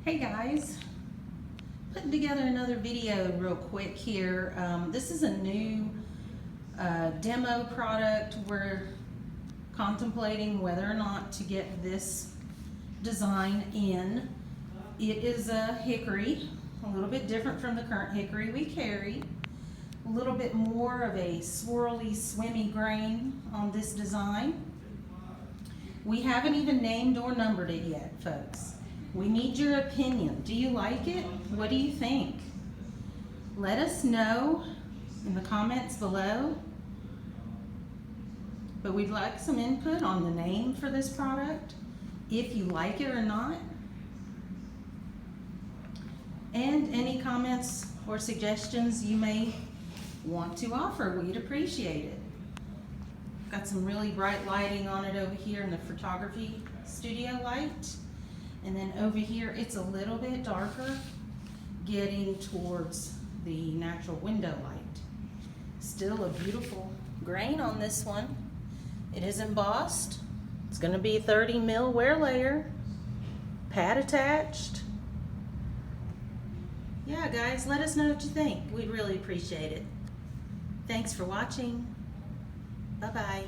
Hey guys, putting together another video real quick here. This is a new demo product. We're contemplating whether or not to get this design in. It is a hickory, a little bit different from the current hickory we carry. A little bit more of a swirly, swimmy grain on this design. We haven't even named or numbered it yet, folks. We need your opinion. Do you like it? What do you think? Let us know in the comments below. But we'd like some input on the name for this product, if you like it or not. And any comments or suggestions you may want to offer, we'd appreciate it. Got some really bright lighting on it over here in the photography studio light. And then over here, it's a little bit darker, getting towards the natural window light. Still a beautiful grain on this one. It is embossed. It's gonna be 30 mil wear layer, pad attached. Yeah, guys, let us know what you think. We'd really appreciate it. Thanks for watching. Bye-bye.